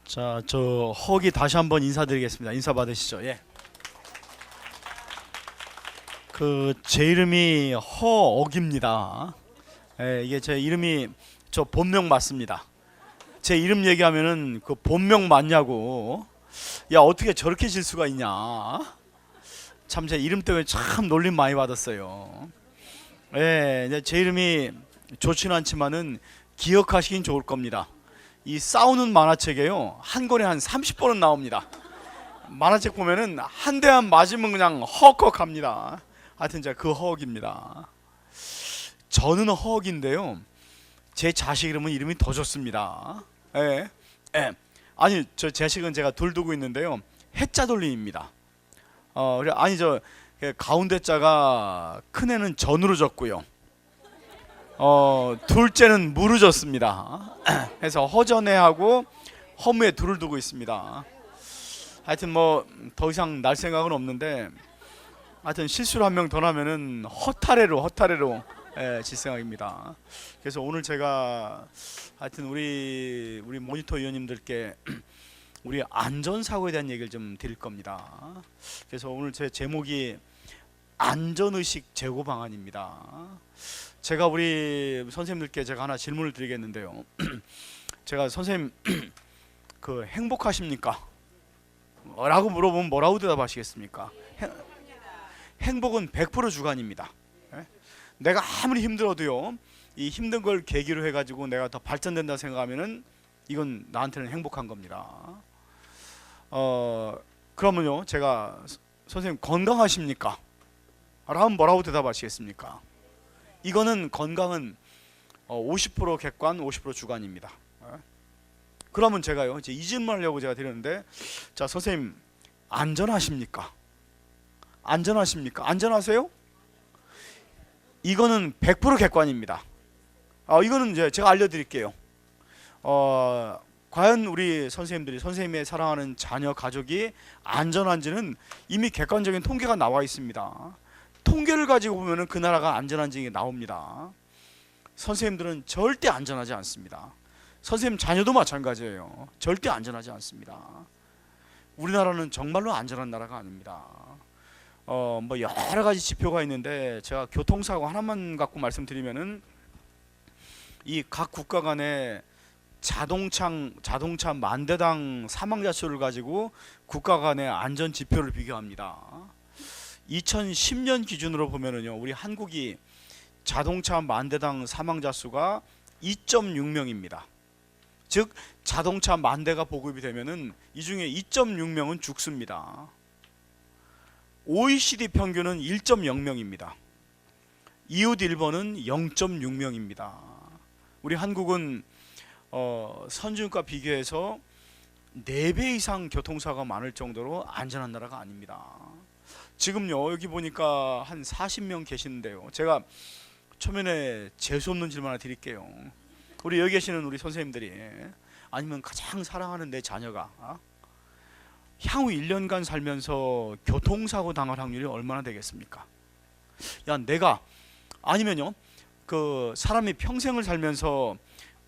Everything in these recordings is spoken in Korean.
자, 저 허기 다시 한번 인사드리겠습니다. 인사 받으시죠. 예. 제 이름이 허억입니다. 예, 이게 제 이름이 저 본명 맞습니다. 제 이름 얘기하면은 그 본명 맞냐고. 야, 어떻게 저렇게 질 수가 있냐. 참 제 이름 때문에 참 놀림 많이 받았어요. 예, 이제 제 이름이 좋지는 않지만은 기억하시긴 좋을 겁니다. 이 싸우는 만화책에요, 한 권에 한 30번은 나옵니다. 만화책 보면은 한 대만 맞으면 그냥 헉헉합니다. 하여튼 제가 그 허억입니다. 저는 허억인데요, 제 자식 이름이 더 좋습니다. 예, 예. 아니, 저 자식은 제가 둘 두고 있는데요, 해자 돌림입니다. 아니, 저 가운데 자가 큰 애는 전으로 졌고요, 둘째는 무로 졌습니다. 그래서 허전해하고 허무에 둘을 두고 있습니다. 하여튼 뭐 더 이상 날 생각은 없는데, 하여튼 실수를 한 명 더 나면은 허탈해로 질 생각입니다. 그래서 오늘 제가 하여튼 우리 모니터 위원님들께 우리 안전사고에 대한 얘기를 좀 드릴 겁니다. 그래서 오늘 제 제목이 안전의식 제고 방안입니다. 제가 우리 선생님들께 제가 하나 질문을 드리겠는데요. 제가 선생님 그 행복하십니까? 라고 물어보면 뭐라고 대답하시겠습니까? 행복은 100% 주관입니다. 내가 아무리 힘들어도요, 이 힘든 걸 계기로 해가지고 내가 더 발전된다 생각하면은 이건 나한테는 행복한 겁니다. 그러면요, 제가 선생님 건강하십니까? 라면 뭐라고 대답하시겠습니까? 이거는 건강은 50% 객관, 50% 주관입니다. 그러면 제가요, 이제 이 질문하려고 제가 드렸는데, 자, 선생님 안전하십니까? 안전하십니까? 안전하세요? 이거는 100% 객관입니다. 이거는 이제 제가 알려드릴게요. 과연 우리 선생님들이, 선생님의 사랑하는 자녀, 가족이 안전한지는 이미 객관적인 통계가 나와 있습니다. 통계를 가지고 보면은 그 나라가 안전한지 나옵니다. 선생님들은 절대 안전하지 않습니다. 선생님 자녀도 마찬가지예요. 절대 안전하지 않습니다. 우리나라는 정말로 안전한 나라가 아닙니다. 뭐 여러 가지 지표가 있는데, 제가 교통사고 하나만 갖고 말씀드리면은, 이 각 국가 간의 자동차 만 대당 사망자 수를 가지고 국가 간의 안전 지표를 비교합니다. 2010년 기준으로 보면은요, 우리 한국이 자동차 만 대당 사망자 수가 2.6명입니다. 즉 자동차 만 대가 보급이 되면은 이 중에 2.6명은 죽습니다. OECD 평균은 1.0명입니다. 이웃 일본은 0.6명입니다. 우리 한국은 선진국과 비교해서 4배 이상 교통사고가 많을 정도로 안전한 나라가 아닙니다. 지금요, 여기 보니까 한 40명 계시는데요, 제가 초면에 재수없는 질문 하나 드릴게요. 우리 여기 계시는 우리 선생님들이, 아니면 가장 사랑하는 내 자녀가 향후 1년간 살면서 교통사고 당할 확률이 얼마나 되겠습니까? 야, 내가, 아니면요, 그 사람이 평생을 살면서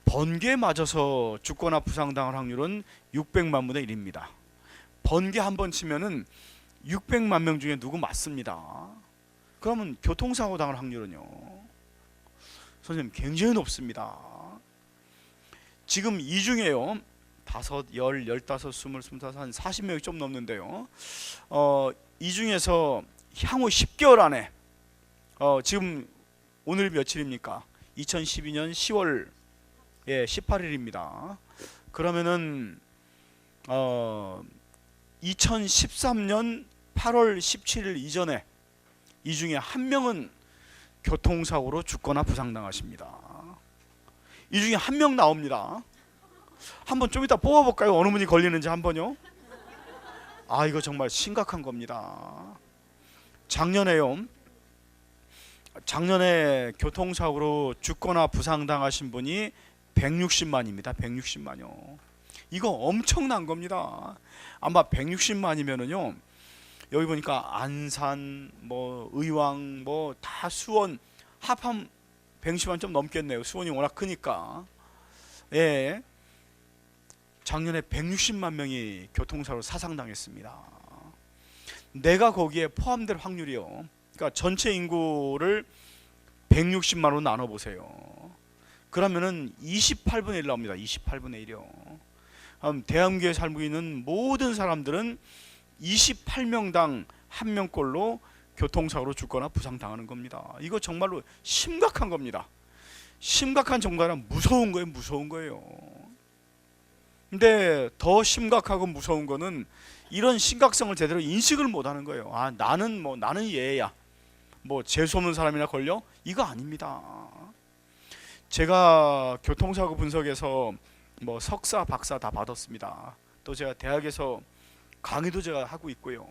번개에 맞아서 죽거나 부상당할 확률은 600만 분의 1입니다. 번개 한 번 치면은 600만 명 중에 누구 맞습니다. 그러면 교통사고 당할 확률은요, 선생님 굉장히 높습니다. 지금 이 중에요, 5, 10, 15, 20, 25, 한 40명이 좀 넘는데요, 이 중에서 향후 10개월 안에, 지금 오늘 며칠입니까? 2012년 10월 18일입니다. 그러면은 2013년 8월 17일 이전에 이 중에 한 명은 교통사고로 죽거나 부상당하십니다. 이 중에 한 명 나옵니다. 한번 좀 이따 뽑아볼까요? 어느 분이 걸리는지 한번요. 이거 정말 심각한 겁니다. 작년에 교통사고로 죽거나 부상당하신 분이 160만입니다. 160만요. 이거 엄청난 겁니다. 아마 160만이면은요, 여기 보니까 안산, 뭐 의왕, 뭐 다 수원 합하면 160만 좀 넘겠네요. 수원이 워낙 크니까. 예. 작년에 160만 명이 교통사고로 사상당했습니다. 내가 거기에 포함될 확률이요. 그러니까 전체 인구를 160만으로 나눠보세요. 그러면은 28분의 1 나옵니다. 28분의 1이요. 대한민국에 살고 있는 모든 사람들은 28명당 1명꼴로 교통사고로 죽거나 부상당하는 겁니다. 이거 정말로 심각한 겁니다. 심각한 정도가 아니라 무서운 거예요. 무서운 거예요. 근데 더 심각하고 무서운 거는 이런 심각성을 제대로 인식을 못하는 거예요. 아, 나는 얘야. 뭐 재수없는 사람이나 걸려? 이거 아닙니다. 제가 교통사고 분석에서 뭐 석사, 박사 다 받았습니다. 또 제가 대학에서 강의도 제가 하고 있고요.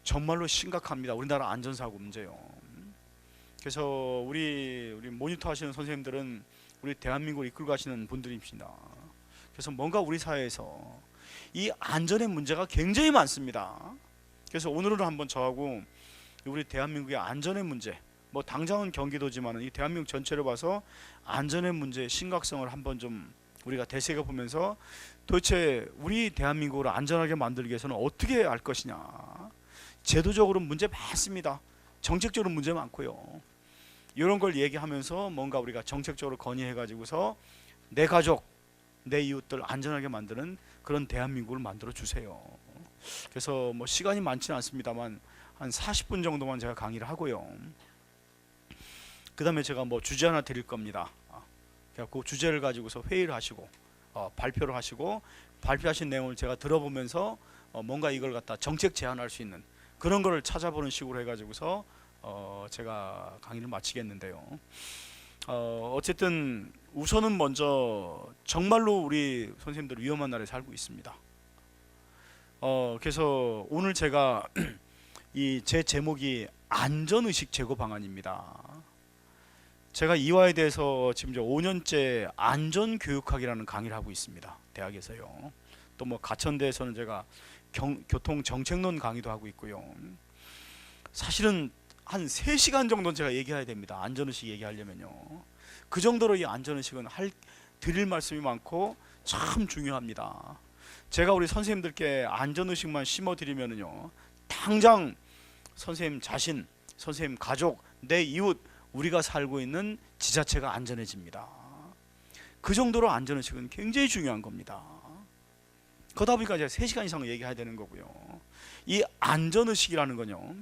정말로 심각합니다. 우리나라 안전사고 문제요. 그래서 우리 모니터 하시는 선생님들은 우리 대한민국을 이끌고 가시는 분들입니다. 그래서 뭔가 우리 사회에서 이 안전의 문제가 굉장히 많습니다. 그래서 오늘은 한번 저하고 우리 대한민국의 안전의 문제, 뭐 당장은 경기도지만 이 대한민국 전체를 봐서 안전의 문제의 심각성을 한번 좀 우리가 되새겨 보면서 도대체 우리 대한민국을 안전하게 만들기 위해서는 어떻게 할 것이냐. 제도적으로 문제 많습니다. 정책적으로 문제 많고요. 이런 걸 얘기하면서 뭔가 우리가 정책적으로 건의해 가지고서 내 가족, 내 이웃들 안전하게 만드는 그런 대한민국을 만들어 주세요. 그래서 뭐 시간이 많지는 않습니다만 한 40분 정도만 제가 강의를 하고요. 그 다음에 제가 뭐 주제 하나 드릴 겁니다. 그 주제를 가지고서 회의를 하시고 발표를 하시고 발표하신 내용을 제가 들어보면서 뭔가 이걸 갖다 정책 제안할 수 있는 그런 거를 찾아보는 식으로 해가지고서 제가 강의를 마치겠는데요. 어쨌든 우선은 먼저 정말로 우리 선생님들 위험한 나라에 살고 있습니다. 그래서 오늘 제가 이 제 제목이 안전의식 제고 방안입니다. 제가 이와에 대해서 지금 이제 5년째 안전교육학이라는 강의를 하고 있습니다. 대학에서요. 또 뭐 가천대에서는 제가 교통정책론 강의도 하고 있고요. 사실은 한 3시간 정도는 제가 얘기해야 됩니다. 안전의식 얘기하려면요. 그 정도로 이 안전의식은 드릴 말씀이 많고 참 중요합니다. 제가 우리 선생님들께 안전의식만 심어드리면요, 당장 선생님 자신, 선생님 가족, 내 이웃, 우리가 살고 있는 지자체가 안전해집니다. 그 정도로 안전의식은 굉장히 중요한 겁니다. 그러다 보니까 제가 3시간 이상 얘기해야 되는 거고요. 이 안전의식이라는 건요,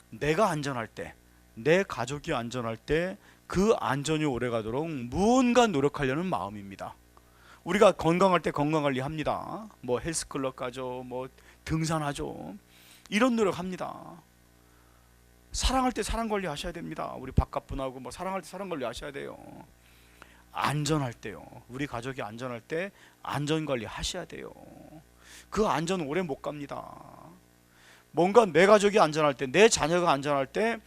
내가 안전할 때, 내 가족이 안전할 때 그 안전이 오래가도록 무언가 노력하려는 마음입니다. 우리가 건강할 때 건강관리 합니다. 뭐 헬스클럽 가죠, 뭐 등산하죠. 이런 노력합니다. 사랑할 때 사랑관리 하셔야 됩니다. 우리 바깥분하고 뭐 사랑할 때 사랑관리 하셔야 돼요. 안전할 때요, 우리 가족이 안전할 때 안전관리 하셔야 돼요. 그 안전 오래 못 갑니다. 뭔가 내 가족이 안전할 때, 내 자녀가 안전할 때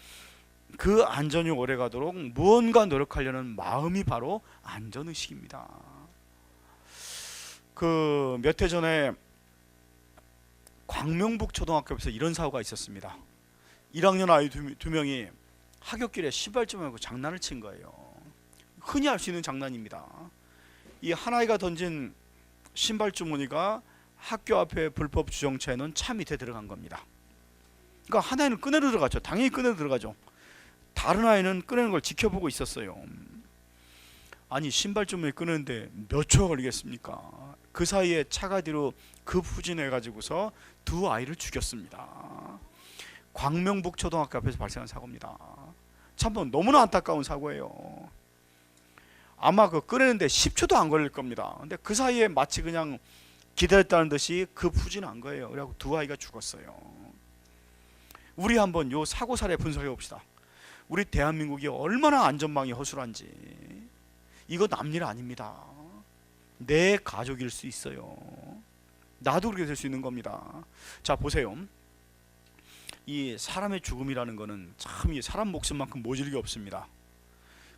그 안전이 오래 가도록 무언가 노력하려는 마음이 바로 안전의식입니다. 그 몇 해 전에 광명북 초등학교에서 이런 사고가 있었습니다. 1학년 아이 두 명이 하굣길에 신발주머니하고 장난을 친 거예요. 흔히 할 수 있는 장난입니다. 이 한 아이가 던진 신발주머니가 학교 앞에 불법 주정차해 놓은 차 밑에 들어간 겁니다. 그러니까 한 아이는 꺼내려 들어가죠. 당연히 꺼내려 들어가죠. 다른 아이는 꺼내는 걸 지켜보고 있었어요. 아니, 신발주머니 꺼내는데 몇 초가 걸리겠습니까? 그 사이에 차가 뒤로 급후진해 가지고서 두 아이를 죽였습니다. 광명북 초등학교 앞에서 발생한 사고입니다. 참 너무나 안타까운 사고예요. 아마 그 꺼내는데 10초도 안 걸릴 겁니다. 근데 그 사이에 마치 그냥 기다렸다는 듯이 급후진한 거예요. 그래갖고 두 아이가 죽었어요. 우리 한번 요 사고 사례 분석해 봅시다. 우리 대한민국이 얼마나 안전망이 허술한지. 이거 남일 아닙니다. 내 가족일 수 있어요. 나도 그렇게 될 수 있는 겁니다. 자, 보세요. 이 사람의 죽음이라는 거는 참 이 사람 목숨만큼 모질게 없습니다.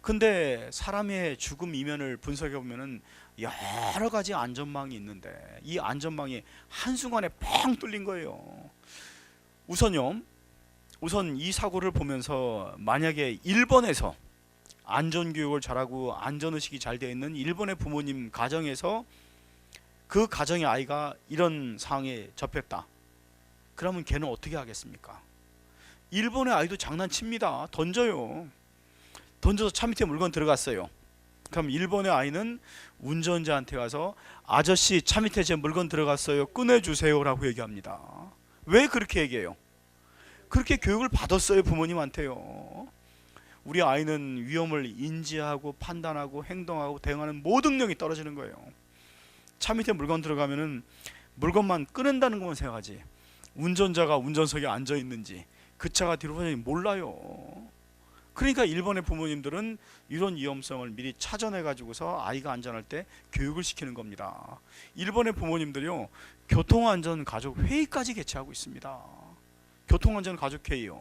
근데 사람의 죽음 이면을 분석해 보면은 여러 가지 안전망이 있는데 이 안전망이 한순간에 펑 뚫린 거예요. 우선 이 사고를 보면서 만약에 일본에서 안전교육을 잘하고 안전의식이 잘 되어 있는 일본의 부모님 가정에서 그 가정의 아이가 이런 상황에 접했다. 그러면 걔는 어떻게 하겠습니까? 일본의 아이도 장난칩니다. 던져요. 던져서 차 밑에 물건 들어갔어요. 그럼 일본의 아이는 운전자한테 가서 아저씨 차 밑에 제 물건 들어갔어요. 꺼내주세요 라고 얘기합니다. 왜 그렇게 얘기해요? 그렇게 교육을 받았어요. 부모님한테요. 우리 아이는 위험을 인지하고 판단하고 행동하고 대응하는 모든 능력이 떨어지는 거예요. 차 밑에 물건 들어가면은 물건만 꺼낸다는 것만 생각하지 운전자가 운전석에 앉아 있는지 그 차가 뒤로 가는지 몰라요. 그러니까 일본의 부모님들은 이런 위험성을 미리 차전해 가지고서 아이가 안전할 때 교육을 시키는 겁니다. 일본의 부모님들이요, 교통안전 가족 회의까지 개최하고 있습니다. 교통안전 가족 회의요.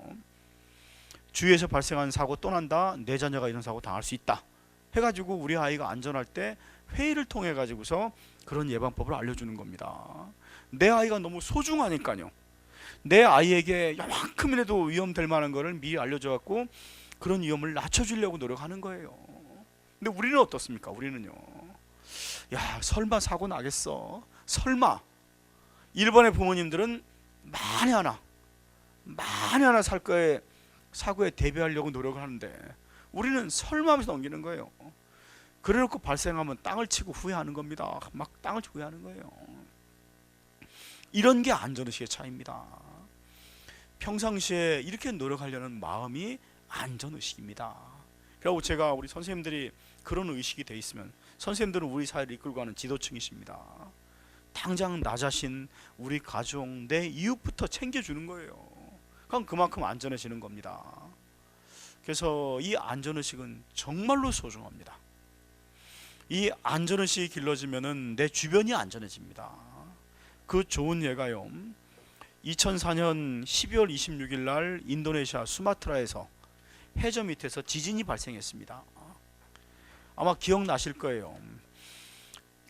주위에서 발생한 사고 또 난다. 내 자녀가 이런 사고 당할 수 있다. 해가지고 우리 아이가 안전할 때 회의를 통해 가지고서 그런 예방법을 알려주는 겁니다. 내 아이가 너무 소중하니까요. 내 아이에게 요만큼이라도 위험될 만한 거를 미리 알려줘갖고 그런 위험을 낮춰주려고 노력하는 거예요. 근데 우리는 어떻습니까? 우리는요, 야 설마 사고 나겠어? 설마. 일본의 부모님들은 만에 하나 살 거에 사고에 대비하려고 노력을 하는데 우리는 설마 하면서 넘기는 거예요. 그래놓고 발생하면 땅을 치고 후회하는 겁니다. 막 땅을 치고 후회하는 거예요. 이런 게 안전의식의 차이입니다. 평상시에 이렇게 노력하려는 마음이 안전의식입니다. 그리고 제가 우리 선생님들이 그런 의식이 돼 있으면, 선생님들은 우리 사회를 이끌고 가는 지도층이십니다. 당장 나 자신, 우리 가족, 내 이웃부터 챙겨주는 거예요. 그럼 그만큼 안전해지는 겁니다. 그래서 이 안전의식은 정말로 소중합니다. 이 안전의식이 길러지면은 내 주변이 안전해집니다. 그 좋은 예가요, 2004년 12월 26일 날 인도네시아 수마트라에서 해저 밑에서 지진이 발생했습니다. 아마 기억나실 거예요.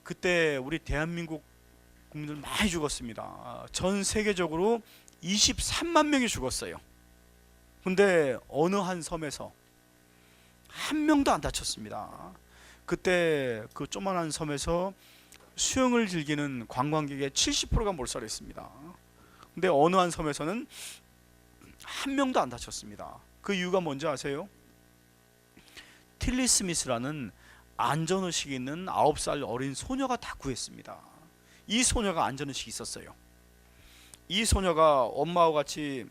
그때 우리 대한민국 국민들 많이 죽었습니다. 전 세계적으로 23만 명이 죽었어요. 근데 어느 한 섬에서 한 명도 안 다쳤습니다. 그때 그 조그만한 섬에서 수영을 즐기는 관광객의 70%가 몰살했습니다. 근데 어느 한 섬에서는 한 명도 안 다쳤습니다. 그 이유가 뭔지 아세요? 틸리 스미스라는 안전의식이 있는 9살 어린 소녀가 다 구했습니다. 이 소녀가 안전의식이 있었어요. 이 소녀가 엄마와 같이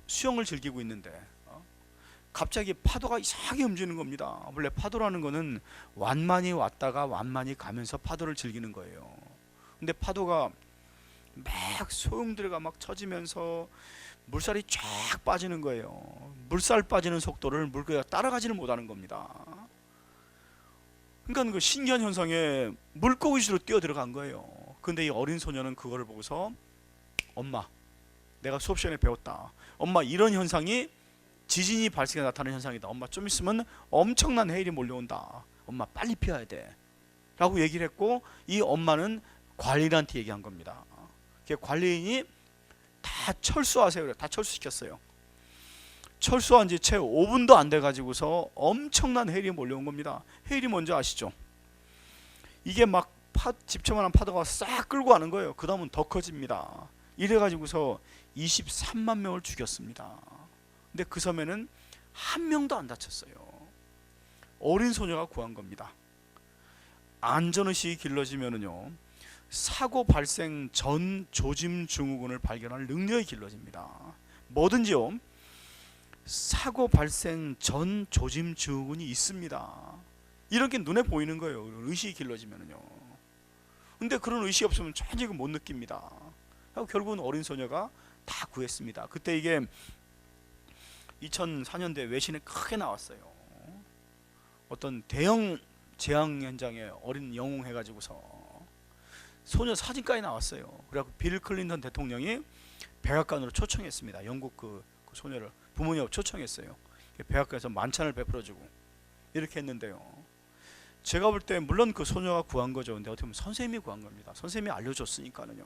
수영을 즐기고 있는데 갑자기 파도가 이상하게 움직이는 겁니다. 원래 파도라는 거는 완만히 왔다가 완만히 가면서 파도를 즐기는 거예요. 근데 파도가 막 소용돌이가 막 쳐지면서 물살이 쫙 빠지는 거예요. 물살 빠지는 속도를 물고기가 따라가지는 못하는 겁니다. 그러니까 그 신기한 현상에 물고기로 뛰어 들어간 거예요. 근데 이 어린 소녀는 그거를 보고서, 엄마, 내가 수업 시간에 배웠다. 엄마, 이런 현상이 지진이 발생해 나타나는 현상이다. 엄마, 좀 있으면 엄청난 해일이 몰려온다. 엄마, 빨리 피해야 돼. 라고 얘기를 했고, 이 엄마는 관리인한테 얘기한 겁니다. 관리인이 다 철수하세요. 그래. 다 철수시켰어요. 철수한 지 채 5분도 안 돼 가지고서 엄청난 해일이 몰려온 겁니다. 해일이 뭔지 아시죠? 이게 막 집처만한 파도가 싹 끌고 가는 거예요. 그 다음은 더 커집니다. 이래 가지고서 23만 명을 죽였습니다. 근데 그 섬에는 한 명도 안 다쳤어요. 어린 소녀가 구한 겁니다. 안전의식이 길러지면은요, 사고 발생 전 조짐 증후군을 발견할 능력이 길러집니다. 뭐든지요, 사고 발생 전 조짐 증후군이 있습니다. 이렇게 눈에 보이는 거예요. 의식이 길러지면요. 근데 그런 의식이 없으면 전혀 못 느낍니다. 결국은 어린 소녀가 다 구했습니다. 그때 이게 2004년대 외신에 크게 나왔어요. 어떤 대형 재앙 현장에 어린 영웅 해가지고서 소녀 사진까지 나왔어요. 그래갖고 빌 클린턴 대통령이 백악관으로 초청했습니다. 영국 그 소녀를 부모님하고 초청했어요. 백악관에서 만찬을 베풀어주고 이렇게 했는데요. 제가 볼 때 물론 그 소녀가 구한 거죠. 근데 어떻게 보면 선생님이 구한 겁니다. 선생님이 알려줬으니까는요.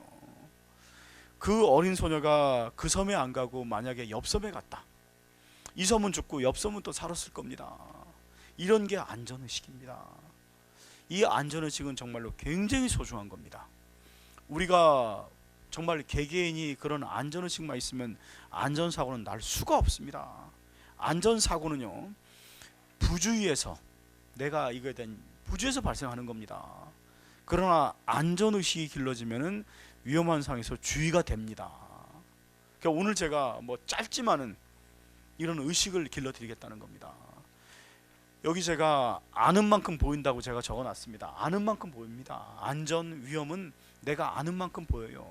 그 어린 소녀가 그 섬에 안 가고 만약에 옆 섬에 갔다. 이 섬은 죽고 옆 섬은 또 살았을 겁니다. 이런 게 안전의식입니다. 이 안전의식은 정말로 굉장히 소중한 겁니다. 우리가 정말 개개인이 그런 안전의식만 있으면 안전사고는 날 수가 없습니다. 안전사고는요, 부주의에서, 내가 이거에 대한 부주의에서 발생하는 겁니다. 그러나 안전의식이 길러지면은 위험한 상황에서 주의가 됩니다. 그러니까 오늘 제가 뭐 짧지만은 이런 의식을 길러드리겠다는 겁니다. 여기 제가 아는 만큼 보인다고 제가 적어놨습니다. 아는 만큼 보입니다. 안전, 위험은 내가 아는 만큼 보여요.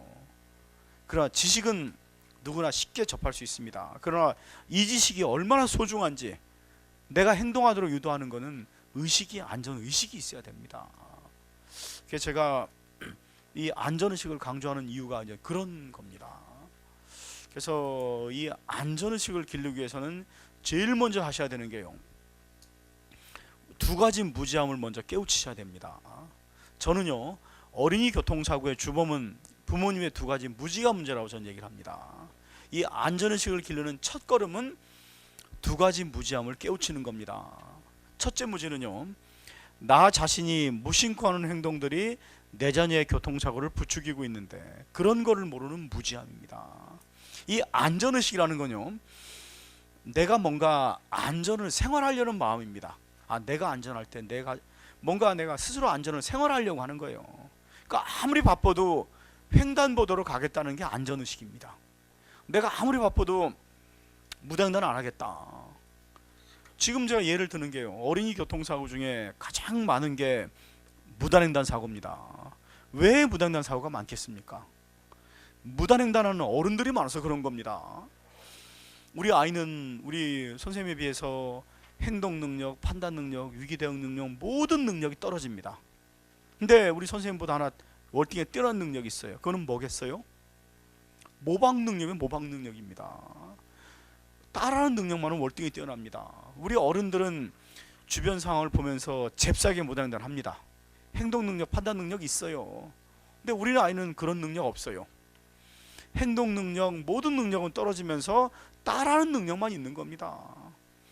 그러나 지식은 누구나 쉽게 접할 수 있습니다. 그러나 이 지식이 얼마나 소중한지 내가 행동하도록 유도하는 것은 의식이, 안전의식이 있어야 됩니다. 그래서 제가 이 안전의식을 강조하는 이유가 이제 그런 겁니다. 그래서 이 안전의식을 기르기 위해서는 제일 먼저 하셔야 되는 게요, 두 가지 무지함을 먼저 깨우치셔야 됩니다. 저는요, 어린이 교통사고의 주범은 부모님의 두 가지 무지가 문제라고 저는 얘기를 합니다. 이 안전의식을 기르는 첫 걸음은 두 가지 무지함을 깨우치는 겁니다. 첫째 무지는요, 나 자신이 무심코 하는 행동들이 내 자녀의 교통사고를 부추기고 있는데 그런 거를 모르는 무지함입니다. 이 안전의식이라는 건요, 내가 뭔가 안전을 생활하려는 마음입니다. 내가 안전할 때 내가 스스로 안전을 생활하려고 하는 거예요. 그러니까 아무리 바빠도 횡단보도로 가겠다는 게 안전의식입니다. 내가 아무리 바빠도 무단횡단 안 하겠다. 지금 제가 예를 드는 게요, 어린이 교통사고 중에 가장 많은 게 무단횡단 사고입니다. 왜 무단횡단 사고가 많겠습니까? 무단횡단하는 어른들이 많아서 그런 겁니다. 우리 아이는 우리 선생님에 비해서 행동 능력, 판단 능력, 위기 대응 능력, 모든 능력이 떨어집니다. 근데 우리 선생님보다 하나 월등히 뛰어난 능력이 있어요. 그거는 뭐겠어요? 모방 능력입니다. 따라하는 능력만은 월등히 뛰어납니다. 우리 어른들은 주변 상황을 보면서 잽싸게 무단횡단을 합니다. 행동 능력, 판단 능력이 있어요. 근데 우리 아이는 그런 능력 없어요. 행동 능력, 모든 능력은 떨어지면서 따라하는 능력만 있는 겁니다.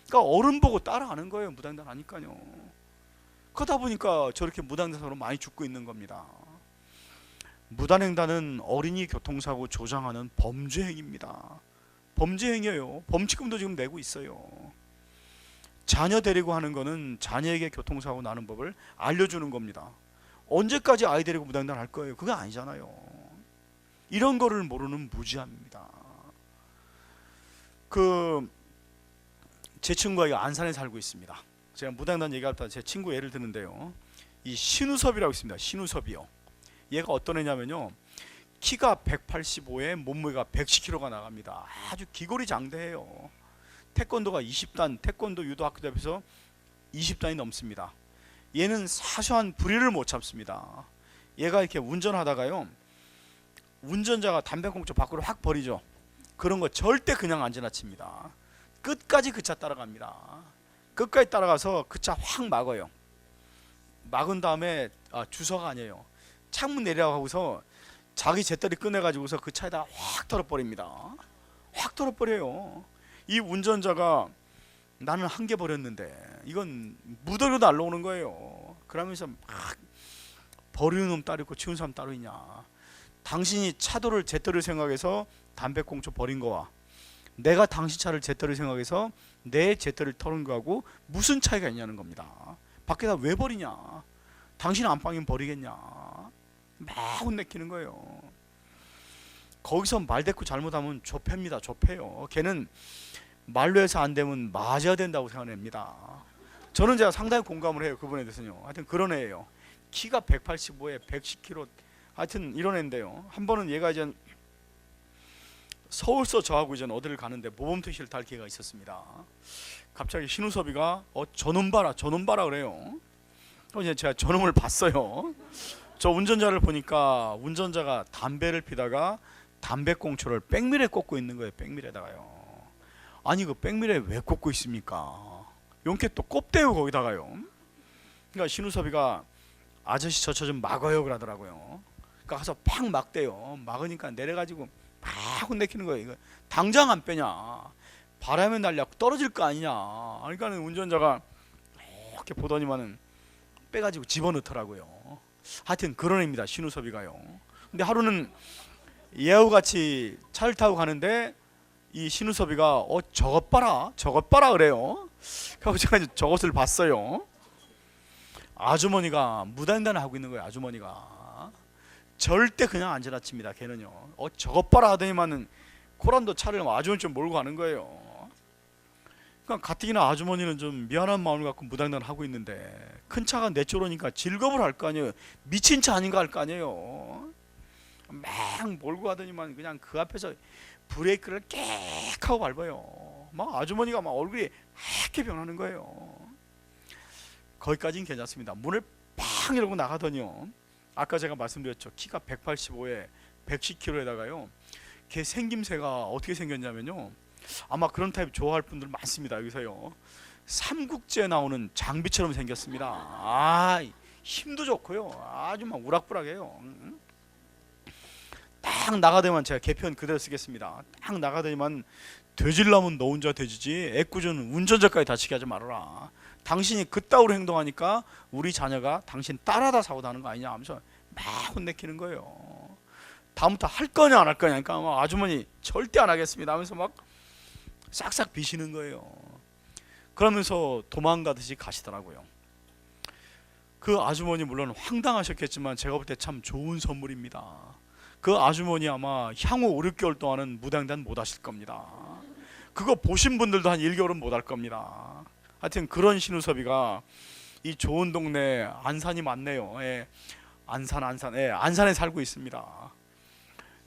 그러니까 어른 보고 따라하는 거예요. 무단횡단 하니까요. 그러다 보니까 저렇게 무단횡단으로 많이 죽고 있는 겁니다. 무단횡단은 어린이 교통사고 조장하는 범죄 행위입니다. 범죄 행위예요. 범칙금도 지금 내고 있어요. 자녀 데리고 하는 거는 자녀에게 교통사고 나는 법을 알려주는 겁니다. 언제까지 아이 데리고 무단횡단 할 거예요? 그게 아니잖아요. 이런 거를 모르는 무지함입니다. 제 친구가 안산에 살고 있습니다. 제가 무단횡단 얘기할 때 제 친구 예를 드는데요, 이 신우섭이라고 있습니다. 신우섭이요. 얘가 어떤 애냐면요, 키가 185에 몸무게가 110kg가 나갑니다. 아주 기골이 장대해요. 태권도가 20단, 태권도 유도 학교 대표에서 20단이 넘습니다. 얘는 사소한 불의를 못 참습니다. 얘가 이렇게 운전하다가요, 운전자가 담배꽁초 밖으로 확 버리죠. 그런 거 절대 그냥 안 지나칩니다. 끝까지 그 차 따라갑니다. 끝까지 따라가서 그 차 확 막아요. 막은 다음에 주서가 아니에요, 창문 내리라고 하고서 자기 재떨이 꺼내가지고서 그 차에다 확 털어버립니다. 확 털어버려요. 이 운전자가 나는 한 개 버렸는데 이건 무더기로 날라오는 거예요. 그러면서 막 버리는 놈 따로 있고 치우는 사람 따로 있냐. 당신이 차도를 재떨이 생각해서 담배꽁초 버린 거와 내가 당신 차를 재떨이 생각해서 내 재떨이를 털은 거하고 무슨 차이가 있냐는 겁니다. 밖에다 왜 버리냐. 당신 안방이면 버리겠냐. 막 혼내키는 거예요. 거기서 말대꾸 잘못하면 좁힙니다. 좁혀요. 걔는 말로 해서 안 되면 맞아야 된다고 생각합니다. 저는 제가 상당히 공감을 해요. 그분에 대해서는요. 하여튼 그런 애예요. 키가 185에 110kg, 하여튼 이런 애인데요, 한 번은 얘가 이제 서울서 저하고 이제 어디를 가는데 모범 택시를 탈 기회가 있었습니다. 갑자기 신우섭이가 저놈 봐라 그래요. 이제 제가 저놈을 봤어요. 저 운전자를 보니까 운전자가 담배를 피다가 담배꽁초를 백밀에 꽂고 있는 거예요. 백밀에다가요. 아니 그 백밀에 왜 꽂고 있습니까? 용케 또 꼽대요 거기다가요. 그러니까 신우섭이가 아저씨 저 좀 막아요 그러더라고요. 그러니까 가서 팍 막대요. 막으니까 내려가지고 막 혼내키는 거예요. 이거 당장 안 빼냐. 바람에 날려 떨어질 거 아니냐. 그러니까 운전자가 이렇게 보더니만은 빼가지고 집어넣더라고요. 하여튼 그런 애입니다, 신우섭이가요. 근데 하루는 예우같이 차를 타고 가는데 이 신우섭이가 저것 봐라 그래요. 그래서 제가 저것을 봤어요. 아주머니가 무단횡단을 하고 있는 거예요. 아주머니가 절대 그냥 안 지나칩니다. 걔는요. 저것 봐라 하더니만은 코란도 차를 아주머니 좀 몰고 가는 거예요. 그러니까 가뜩이나 아주머니는 좀 미안한 마음을 갖고 무단횡단을 하고 있는데 큰 차가 내 쪽으로 오니까 질겁을 할 거 아니에요. 미친 차 아닌가 할 거 아니에요. 막 몰고 가더니만 그냥 그 앞에서 브레이크를 깨 하고 밟아요. 막 아주머니가 막 얼굴이 하얗게 변하는 거예요. 거기까지는 괜찮습니다. 문을 팡 열고 나가더니요. 아까 제가 말씀드렸죠. 키가 185에 110kg에다가요. 걔 생김새가 어떻게 생겼냐면요. 아마 그런 타입 좋아할 분들 많습니다. 여기서요. 삼국지에 나오는 장비처럼 생겼습니다. 힘도 좋고요. 아주 막 우락부락해요. 딱 나가더니만 제가 개편 그대로 쓰겠습니다. 딱 나가더니만 되질라면 너 혼자 되지지 애꿎은 운전자까지 다치게 하지 말아라. 당신이 그따위로 행동하니까 우리 자녀가 당신 따라다 사고 나는 거 아니냐 하면서 막 혼내키는 거예요. 다음부터 할 거냐 안 할 거냐 그러니까 막 아주머니 절대 안 하겠습니다 하면서 막 싹싹 비시는 거예요. 그러면서 도망가듯이 가시더라고요. 그 아주머니 물론 황당하셨겠지만 제가 볼 때 참 좋은 선물입니다. 그 아주머니 아마 향후 5, 6개월 동안은 무당단 못 하실 겁니다. 그거 보신 분들도 한 1개월은 못 할 겁니다. 하여튼 그런 신우섭이가 이 좋은 동네 안산이 많네요. 예. 안산에 살고 있습니다.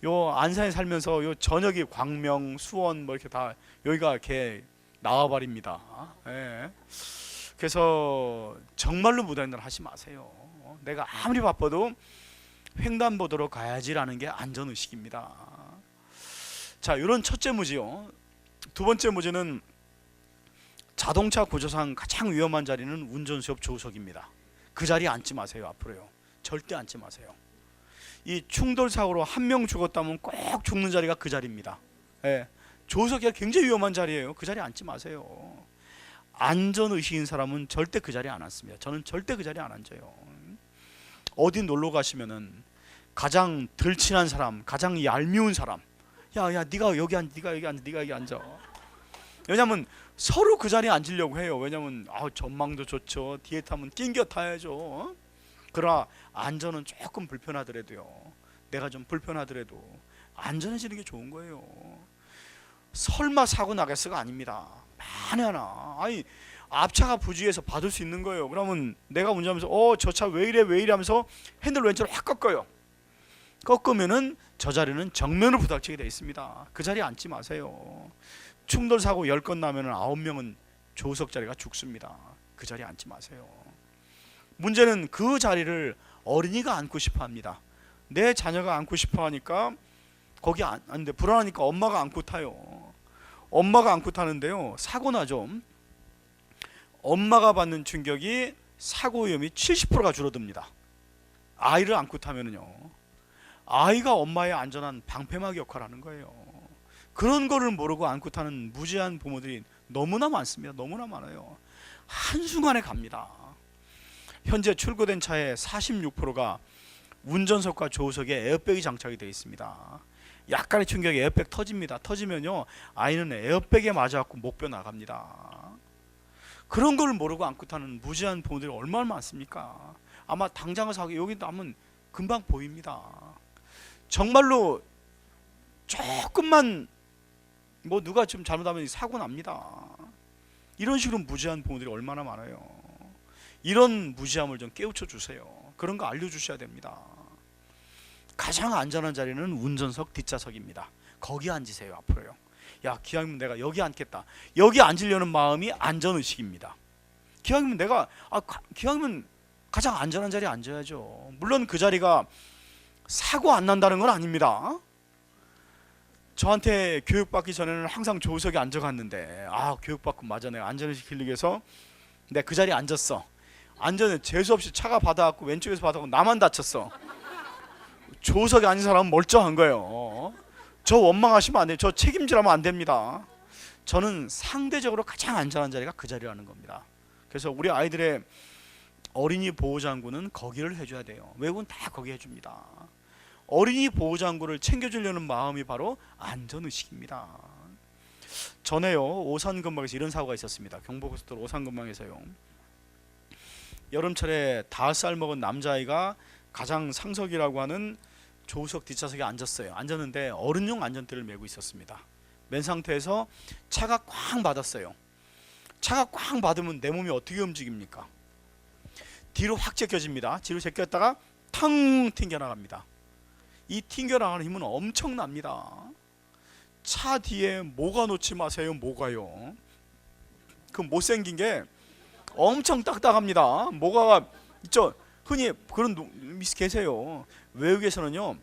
요 안산에 살면서 요 전역이 광명, 수원 뭐 이렇게 다 여기가 걔 나와버립니다. 예. 그래서 정말로 무단횡단 하지 마세요. 내가 아무리 바빠도 횡단보도로 가야지라는 게 안전의식입니다. 자, 이런 첫째 무지요. 두 번째 무지는 자동차 구조상 가장 위험한 자리는 운전수협 조수석입니다. 그 자리에 앉지 마세요. 앞으로요. 절대 앉지 마세요. 이 충돌 사고로 한 명 죽었다면 꼭 죽는 자리가 그 자리입니다. 예. 조수석이 굉장히 위험한 자리예요. 그 자리에 앉지 마세요. 안전의식인 사람은 절대 그 자리에 안 앉습니다. 저는 절대 그 자리에 안 앉아요. 어디 놀러 가시면은 가장 덜 친한 사람, 가장 얄미운 사람, 야, 네가 여기 앉아, 네가 여기 앉아. 왜냐면 서로 그 자리에 앉으려고 해요. 왜냐면 전망도 좋죠. 뒤에 타면 낑겨 타야죠. 그러나 안전은 조금 불편하더라도요. 내가 좀 불편하더라도 안전해지는 게 좋은 거예요. 설마 사고 나겠어가 아닙니다. 만에 하나. 앞차가 부주의해서 받을 수 있는 거예요. 그러면 내가 운전하면서 저 차 왜 이래 하면서 핸들 왼쪽으로 확 꺾어요. 꺾으면은 저 자리는 정면으로 부닥치게 되어 있습니다. 그 자리에 앉지 마세요. 충돌 사고 10건 나면은 9명은 조수석 자리가 죽습니다. 그 자리에 앉지 마세요. 문제는 그 자리를 어린이가 앉고 싶어 합니다. 내 자녀가 앉고 싶어 하니까 거기 앉는데 불안하니까 엄마가 앉고 타요. 엄마가 앉고 타는데요. 사고 나죠. 엄마가 받는 충격이 사고 위험이 70%가 줄어듭니다. 아이를 안고 타면은요. 아이가 엄마의 안전한 방패막 역할을 하는 거예요. 그런 거를 모르고 안고 타는 무지한 부모들이 너무나 많습니다. 너무나 많아요. 한순간에 갑니다. 현재 출고된 차의 46%가 운전석과 조수석에 에어백이 장착이 되어 있습니다. 약간의 충격에 에어백 터집니다. 터지면요. 아이는 에어백에 맞아갖고 목뼈 나갑니다. 그런 걸 모르고 안고 타는 무지한 부모들이 얼마나 많습니까? 아마 당장을 사고 여기 남은 금방 보입니다. 정말로 조금만 누가 좀 잘못하면 사고 납니다. 이런 식으로 무지한 부모들이 얼마나 많아요. 이런 무지함을 좀 깨우쳐 주세요. 그런 거 알려주셔야 됩니다. 가장 안전한 자리는 운전석 뒷좌석입니다. 거기 앉으세요. 앞으로요. 야, 기왕이면 내가 여기 앉겠다. 여기 앉으려는 마음이 안전의식입니다. 기왕이면 기왕이면 가장 안전한 자리에 앉아야죠. 물론 그 자리가 사고 안 난다는 건 아닙니다. 저한테 교육받기 전에는 항상 조수석에 앉아갔는데 교육받고 맞아 내가 안전의식 길르기 위해서 내가 그 자리에 앉았어. 앉았는데 재수없이 차가 받아갖고 왼쪽에서 받아갖고 나만 다쳤어. 조수석에 앉은 사람은 멀쩡한 거예요. 저 원망하시면 안 돼요. 저 책임지라면 안 됩니다. 저는 상대적으로 가장 안전한 자리가 그 자리라는 겁니다. 그래서 우리 아이들의 어린이 보호장구는 거기를 해줘야 돼요. 외국은 다 거기 해줍니다. 어린이 보호장구를 챙겨주려는 마음이 바로 안전의식입니다. 전에요, 오산근방에서 이런 사고가 있었습니다. 경부고속도로 오산근방에서요, 여름철에 5살 먹은 남자아이가 가장 상석이라고 하는 조수석 뒷좌석에 앉았어요. 앉았는데 어른용 안전띠를 메고 있었습니다. 맨 상태에서 차가 꽉 받았어요. 차가 꽉 받으면 내 몸이 어떻게 움직입니까? 뒤로 확 제껴집니다. 뒤로 제꼈다가 탕 튕겨나갑니다. 이 튕겨나가는 힘은 엄청납니다. 차 뒤에 뭐가 놓지 마세요. 뭐가요? 그 못생긴 게 엄청 딱딱합니다. 뭐가 있죠? 흔히 그런 미스 계세요. 외국에서는요,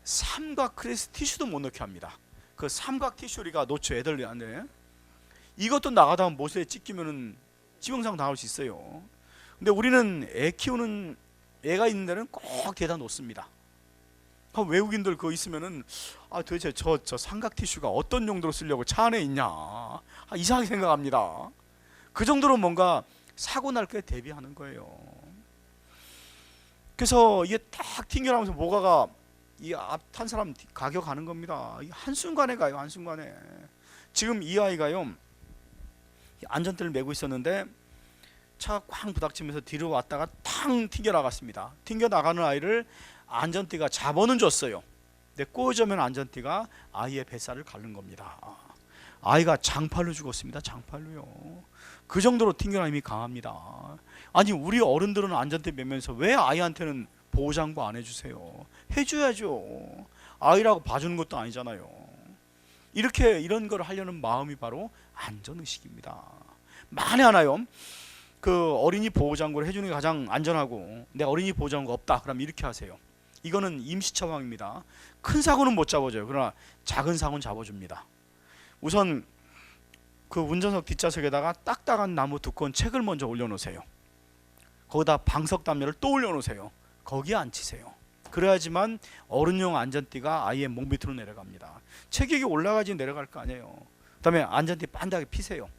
삼각 크레스 티슈도 못 넣게 합니다. 그 삼각 티슈리가 놓쳐 애들 안에 이것도 나가다가 못에 찢기면은 지병상 당할 수 있어요. 근데 우리는 애 키우는 애가 있는 데는 꼭 대다 놓습니다. 외국인들 그거 있으면은 도대체 저 삼각 티슈가 어떤 용도로 쓰려고 차 안에 있냐, 이상하게 생각합니다. 그 정도로 뭔가 사고 날 게 대비하는 거예요. 그래서 이게 딱 튕겨나면서 뭐가가 이 앞 탄 사람 가격하는 겁니다. 한순간에 가요. 한순간에. 지금 이 아이가요, 안전띠를 메고 있었는데 차가 꽝 부닥치면서 뒤로 왔다가 탕 튕겨나갔습니다. 튕겨나가는 아이를 안전띠가 잡아는 줬어요. 근데 꼬여지면 안전띠가 아이의 뱃살을 가른 겁니다. 아이가 장팔로 죽었습니다. 장팔로요. 그 정도로 튕겨나는 힘이 강합니다. 아니, 우리 어른들은 안전띠 매면서 왜 아이한테는 보호장구 안 해주세요? 해줘야죠. 아이라고 봐주는 것도 아니잖아요. 이런 걸 하려는 마음이 바로 안전의식입니다. 만에 하나요, 그 어린이 보호장구를 해주는 게 가장 안전하고 내가 어린이 보호장구가 없다 그럼 이렇게 하세요. 이거는 임시 처방입니다. 큰 사고는 못 잡아줘요. 그러나 작은 사고는 잡아줍니다. 우선 그 운전석 뒷좌석에다가 딱딱한 나무 두꺼운 책을 먼저 올려놓으세요. 거기다 방석 담요를 또 올려놓으세요. 거기에 앉히세요. 그래야지만 어른용 안전띠가 아이의 목 밑으로 내려갑니다. 체격이 올라가지 내려갈 거 아니에요. 그 다음에 안전띠 반드하게 피세요.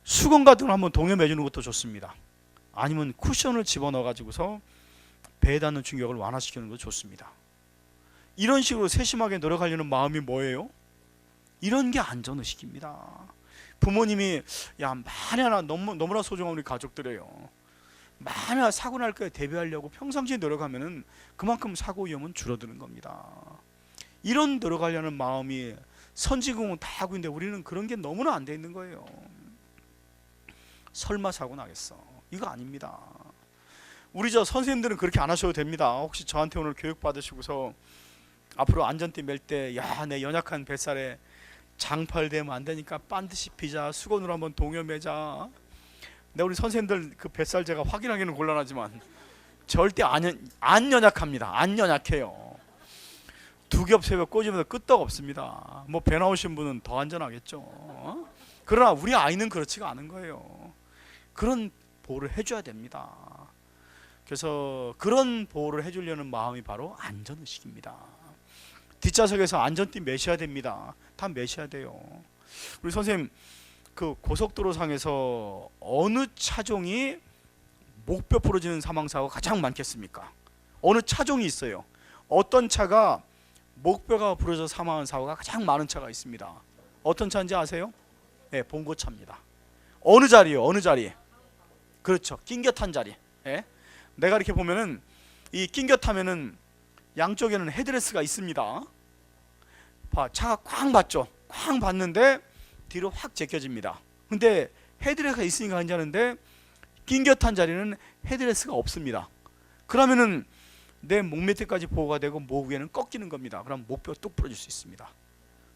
수건 같은 걸 한번 동여 매주는 것도 좋습니다. 아니면 쿠션을 집어넣어 가지고서 배에 닿는 충격을 완화시키는 것도 좋습니다. 이런 식으로 세심하게 노력하려는 마음이 뭐예요? 이런 게 안전의식입니다. 부모님이 만에 하나 너무나 소중한 우리 가족들이에요. 만에 하나 사고 날 거에 대비하려고 평상시에 노력하면은 그만큼 사고 위험은 줄어드는 겁니다. 이런 노력하려는 마음이 선진국은 다 하고 있는데 우리는 그런 게 너무나 안 돼 있는 거예요. 설마 사고 나겠어? 이거 아닙니다. 우리 선생님들은 그렇게 안 하셔도 됩니다. 혹시 저한테 오늘 교육 받으시고서 앞으로 안전띠 멜 때 내 연약한 뱃살에 장팔되면 안 되니까 반드시 피자, 수건으로 한번 동여 매자. 근데 우리 선생님들 그 뱃살 제가 확인하기는 곤란하지만 절대 안 연약합니다. 안 연약해요. 두 겹 세 겹 꽂으면서 끄떡 없습니다. 뭐 배 나오신 분은 더 안전하겠죠. 그러나 우리 아이는 그렇지가 않은 거예요. 그런 보호를 해줘야 됩니다. 그래서 그런 보호를 해주려는 마음이 바로 안전의식입니다. 뒷좌석에서 안전띠 매셔야 됩니다. 다 매셔야 돼요. 우리 선생님, 그 고속도로 상에서 어느 차종이 목뼈 부러지는 사망사고가 가장 많겠습니까? 어느 차종이 있어요. 어떤 차가 목뼈가 부러져 사망한 사고가 가장 많은 차가 있습니다. 어떤 차인지 아세요? 네, 봉고차입니다. 어느 자리요? 어느 자리? 그렇죠. 낑겨 탄 자리. 네? 내가 이렇게 보면은 이 낑겨 타면은 양쪽에는 헤드레스가 있습니다. 차가 쾅 받죠. 쾅 받는데 뒤로 확 제껴집니다. 근데 헤드레스가 있으니까 괜찮은데 낑겨 탄 자리는 헤드레스가 없습니다. 그러면은 내 목 밑에까지 보호가 되고 목 위에는 꺾이는 겁니다. 그럼 목뼈 뚝 부러질 수 있습니다.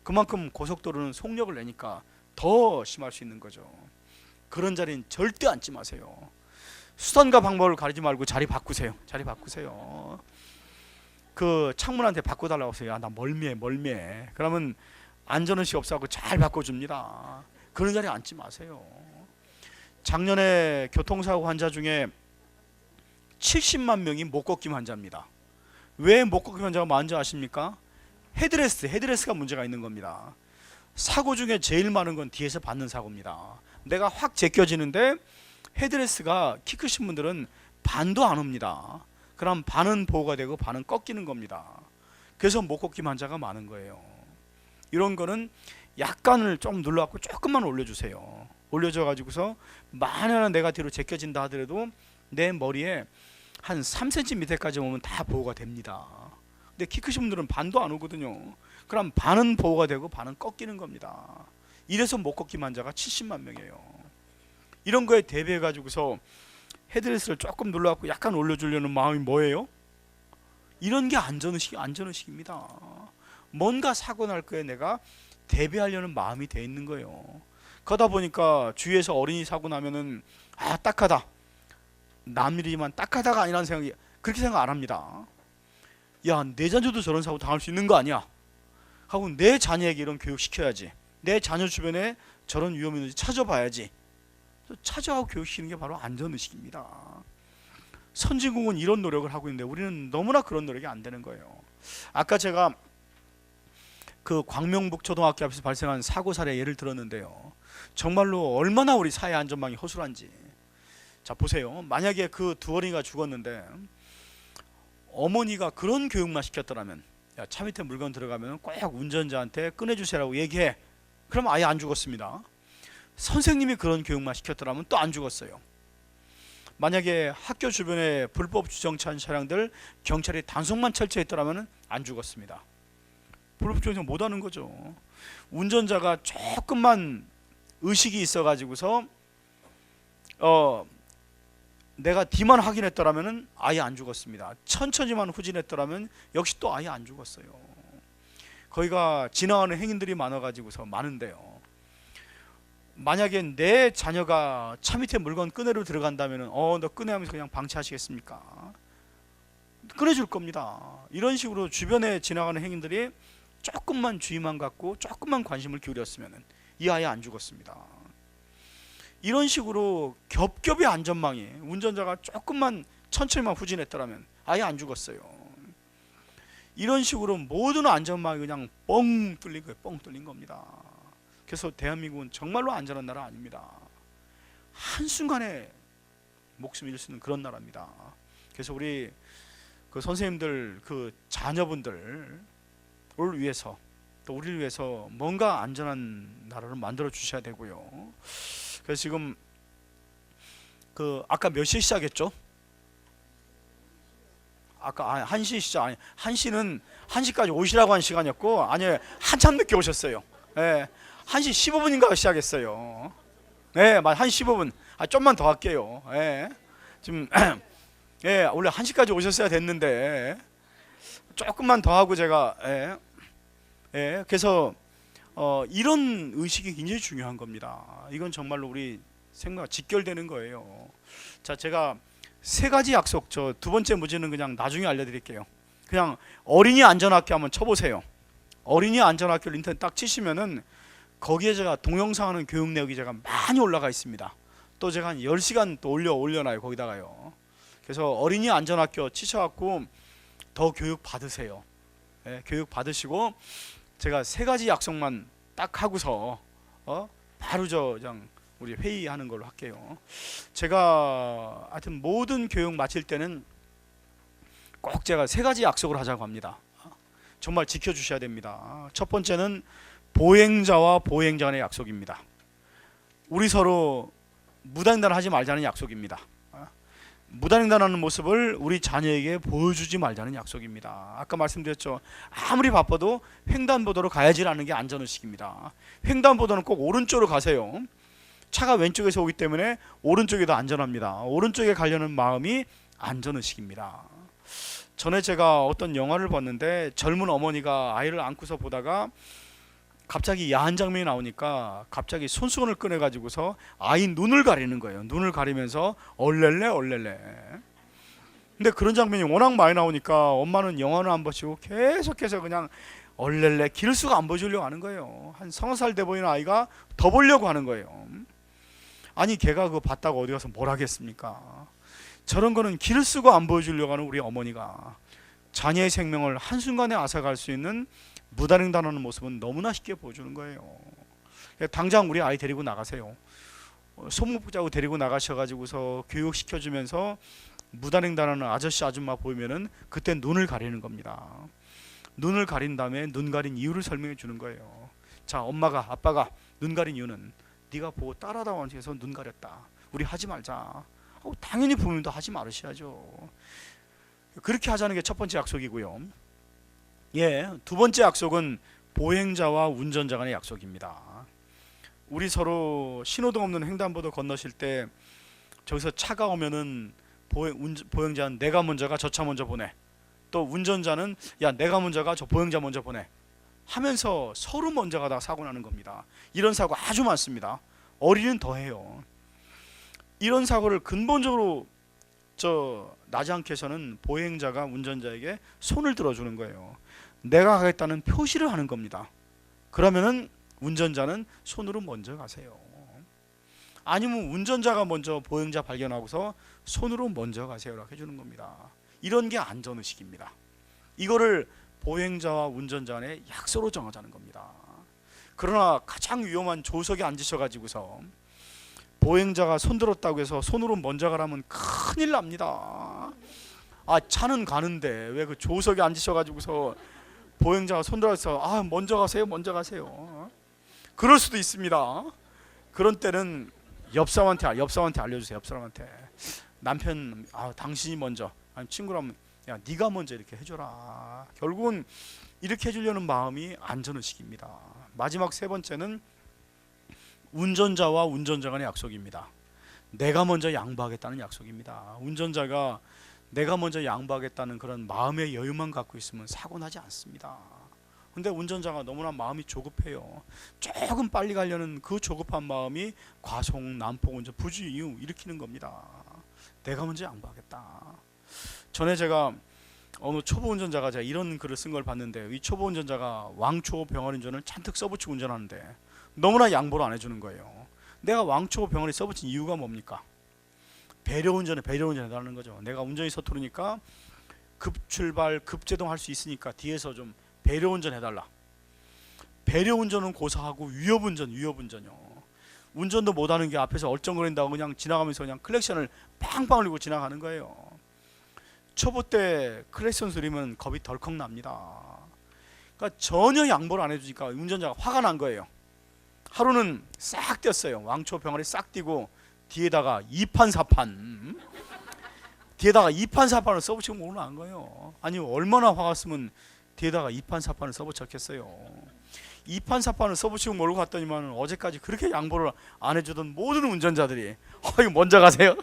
그만큼 고속도로는 속력을 내니까 더 심할 수 있는 거죠. 그런 자리는 절대 앉지 마세요. 수단과 방법을 가리지 말고 자리 바꾸세요. 자리 바꾸세요. 그 창문한테 바꿔달라고 하세요. 나 멀미해. 그러면 안전의식 없어하고 잘 바꿔줍니다. 그런 자리에 앉지 마세요. 작년에 교통사고 환자 중에 70만 명이 목 꺾임 환자입니다. 왜 목 꺾임 환자가 많은지 아십니까? 헤드레스가 문제가 있는 겁니다. 사고 중에 제일 많은 건 뒤에서 받는 사고입니다. 내가 확 제껴지는데 헤드레스가 키 크신 분들은 반도 안 옵니다. 그럼 반은 보호가 되고 반은 꺾이는 겁니다. 그래서 못 걷기 환자가 많은 거예요. 이런 거는 약간을 좀 눌러갖고 조금만 올려주세요. 올려줘 가지고서 만약에 내가 뒤로 제껴진다 하더라도 내 머리에 한 3cm 밑에까지 오면 다 보호가 됩니다. 근데 키 크신 분들은 반도 안 오거든요. 그럼 반은 보호가 되고 반은 꺾이는 겁니다. 이래서 못 걷기 환자가 70만 명이에요. 이런 거에 대비해 가지고서 헤드레스를 조금 눌러갖고 약간 올려주려는 마음이 뭐예요? 이런 게 안전의식입니다. 뭔가 사고 날 거에 내가 대비하려는 마음이 돼 있는 거예요. 그러다 보니까 주위에서 어린이 사고 나면은 딱하다, 남일이지만 딱하다가 아니라는 생각이, 그렇게 생각 안 합니다. 야, 내 자녀도 저런 사고 당할 수 있는 거 아니야 하고 내 자녀에게 이런 교육 시켜야지. 내 자녀 주변에 저런 위험이 있는지 찾아봐야지. 찾아가고 교육시키는 게 바로 안전의식입니다. 선진국은 이런 노력을 하고 있는데 우리는 너무나 그런 노력이 안 되는 거예요. 아까 제가 그 광명북 초등학교 앞에서 발생한 사고 사례 예를 들었는데요. 정말로 얼마나 우리 사회 안전망이 허술한지. 자, 보세요. 만약에 그 두 어린이가 죽었는데 어머니가 그런 교육만 시켰더라면, 야, 차 밑에 물건 들어가면 꼭 운전자한테 꺼내주세요라고 얘기해. 그럼 아예 안 죽었습니다. 선생님이 그런 교육만 시켰더라면 또 안 죽었어요. 만약에 학교 주변에 불법 주정차한 차량들 경찰이 단속만 철저했더라면 안 죽었습니다. 불법 주정차 못하는 거죠. 운전자가 조금만 의식이 있어 가지고서 내가 뒤만 확인했더라면 아예 안 죽었습니다. 천천히만 후진했더라면 역시 또 아예 안 죽었어요. 거기가 지나가는 행인들이 많아가지고서 많은데요. 만약에 내 자녀가 차 밑에 물건 끄내로 들어간다면 너 끄내하면서 그냥 방치하시겠습니까? 끄내줄 겁니다. 이런 식으로 주변에 지나가는 행인들이 조금만 주의만 갖고 조금만 관심을 기울였으면 이 아이 안 죽었습니다. 이런 식으로 겹겹이 안전망이, 운전자가 조금만 천천히만 후진했더라면 아예 안 죽었어요. 이런 식으로 모든 안전망이 그냥 뻥 뚫린 거예요. 뻥 뚫린 겁니다. 그래서 대한민국은 정말로 안전한 나라 아닙니다. 한순간에 목숨 잃을 수 있는 그런 나라입니다. 그래서 우리 그 선생님들, 그 자녀분들을 위해서, 또 우리를 위해서 뭔가 안전한 나라를 만들어 주셔야 되고요. 그래서 지금 그 아까 몇 시에 시작했죠? 아까 1시 시작. 아니, 1시는 1시까지 오시라고 한 시간이었고, 아니, 한참 늦게 오셨어요. 예. 1시 15분인가 시작했어요. 네, 1시 15분. 좀만 더 할게요. 예. 지금 예, 원래 1시까지 오셨어야 됐는데 조금만 더 하고 제가 그래서 이런 의식이 굉장히 중요한 겁니다. 이건 정말로 우리 생각 직결되는 거예요. 자, 제가 3가지 약속, 저 두 번째 문제는 그냥 나중에 알려드릴게요. 그냥 어린이 안전학교 한번 쳐보세요. 어린이 안전학교를 인터넷 딱 치시면은 거기에 제가 동영상 하는 교육 내역이 제가 많이 올라가 있습니다. 또 제가 한 10시간 또 올려놔요. 거기다가요. 그래서 어린이 안전학교 치셔갖고 더 교육 받으세요. 교육 받으시고 제가 3가지 약속만 딱 하고서 바로 그냥 우리 회의하는 걸로 할게요. 제가 하여튼 모든 교육 마칠 때는 꼭 제가 3가지 약속을 하자고 합니다. 정말 지켜주셔야 됩니다. 첫 번째는 보행자와 보행자 간의 약속입니다. 우리 서로 무단횡단을 하지 말자는 약속입니다. 무단횡단하는 모습을 우리 자녀에게 보여주지 말자는 약속입니다. 아까 말씀드렸죠. 아무리 바빠도 횡단보도로 가야지라는 게 안전의식입니다. 횡단보도는 꼭 오른쪽으로 가세요. 차가 왼쪽에서 오기 때문에 오른쪽이 더 안전합니다. 오른쪽에 가려는 마음이 안전의식입니다. 전에 제가 어떤 영화를 봤는데 젊은 어머니가 아이를 안고서 보다가 갑자기 야한 장면이 나오니까 갑자기 손수건을 꺼내가지고서 아이 눈을 가리는 거예요. 눈을 가리면서 얼렐레 얼렐레. 근데 그런 장면이 워낙 많이 나오니까 엄마는 영화는 안 보시고 계속해서 그냥 얼렐레 기르수가 안 보여주려고 하는 거예요. 한 30살 돼 보이는 아이가 더 보려고 하는 거예요. 아니 걔가 그거 봤다고 어디 가서 뭘 하겠습니까? 저런 거는 기르수가 안 보여주려고 하는 우리 어머니가 자녀의 생명을 한순간에 앗아갈 수 있는 무단횡단하는 모습은 너무나 쉽게 보여주는 거예요. 당장 우리 아이 데리고 나가세요. 소모자고 데리고 나가셔가지고서 교육시켜주면서 무단횡단하는 아저씨 아줌마 보이면은 그때 눈을 가리는 겁니다. 눈을 가린 다음에 눈 가린 이유를 설명해 주는 거예요. 자, 엄마가 아빠가 눈 가린 이유는 네가 보고 따라다와 해서 눈 가렸다. 우리 하지 말자. 당연히 부모님도 하지 말으셔야죠. 그렇게 하자는 게 첫 번째 약속이고요. 예, 두 번째 약속은 보행자와 운전자 간의 약속입니다. 우리 서로 신호등 없는 횡단보도 건너실 때 저기서 차가 오면은 보행자는 내가 먼저 가, 저 차 먼저 보내. 또 운전자는 야 내가 먼저 가, 저 보행자 먼저 보내 하면서 서로 먼저 가다가 사고 나는 겁니다. 이런 사고 아주 많습니다. 어린이는 더해요. 이런 사고를 근본적으로 나지 않게 해서는 보행자가 운전자에게 손을 들어주는 거예요. 내가 가겠다는 표시를 하는 겁니다. 그러면은 운전자는 손으로 먼저 가세요. 아니면 운전자가 먼저 보행자 발견하고서 손으로 먼저 가세요라고 해주는 겁니다. 이런 게 안전의식입니다. 이거를 보행자와 운전자 간의 약속으로 정하자는 겁니다. 그러나 가장 위험한 조석에 앉으셔가지고서 보행자가 손 들었다고 해서 손으로 먼저 가라면 큰일 납니다. 차는 가는데 왜 그 조석에 앉으셔가지고서 보행자가 손 들어서 먼저 가세요, 먼저 가세요. 그럴 수도 있습니다. 그런 때는 옆 사람한테 알려주세요. 옆 사람한테 남편 당신이 먼저, 아니 친구라면 야 네가 먼저 이렇게 해줘라. 결국은 이렇게 해주려는 마음이 안전의식입니다. 마지막 세 번째는 운전자와 운전자 간의 약속입니다. 내가 먼저 양보하겠다는 약속입니다. 운전자가 내가 먼저 양보하겠다는 그런 마음의 여유만 갖고 있으면 사고 나지 않습니다. 근데 운전자가 너무나 마음이 조급해요. 조금 빨리 가려는 그 조급한 마음이 과속, 난폭 운전, 부주의 일으키는 겁니다. 내가 먼저 양보하겠다. 전에 제가 어느 초보 운전자가 제가 이런 글을 쓴 걸 봤는데, 이 초보 운전자가 왕초 병원 운전을 잔뜩 써붙이고 운전하는데 너무나 양보를 안 해주는 거예요. 내가 왕초 병원에 써붙인 이유가 뭡니까? 배려 운전에 해달라는 거죠. 내가 운전이 서투르니까 급출발, 급제동 할 수 있으니까 뒤에서 좀 배려 운전 해달라. 배려 운전은 고사하고 위협 운전요. 운전도 못하는 게 앞에서 얼쩡거린다고 그냥 지나가면서 그냥 클렉션을 팡팡 울리고 지나가는 거예요. 초보 때 클렉션 소리면 겁이 덜컥 납니다. 그러니까 전혀 양보를 안 해주니까 운전자가 화가 난 거예요. 하루는 싹 뛰었어요. 왕초 병아리 싹 뛰고 뒤에다가 2판 4판을 써붙이고 몰아난 거예요. 아니 얼마나 화가 쓰면 뒤에다가 2판 4판을 써붙였겠어요. 2판 4판을 써붙이고 몰고 갔더니만 어제까지 그렇게 양보를 안 해주던 모든 운전자들이 이거 먼저 가세요.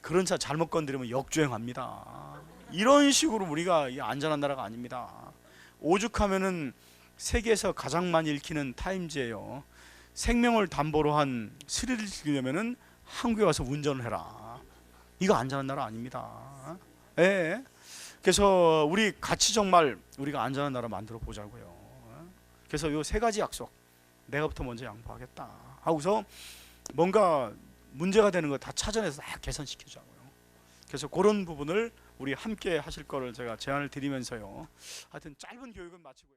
그런 차 잘못 건드리면 역주행합니다. 이런 식으로 우리가 안전한 나라가 아닙니다. 오죽하면은 세계에서 가장 많이 읽히는 타임즈예요. 생명을 담보로 한 스릴을 즐기려면은 한국에 와서 운전을 해라. 이거 안전한 나라 아닙니다. 예. 그래서 우리 같이 정말 우리가 안전한 나라 만들어 보자고요. 그래서 요 세 가지 약속, 내가부터 먼저 양보하겠다 하고서 뭔가 문제가 되는 거 다 찾아내서 다 개선시키자고요. 그래서 그런 부분을 우리 함께 하실 거를 제가 제안을 드리면서요. 하여튼 짧은 교육은 마치고요.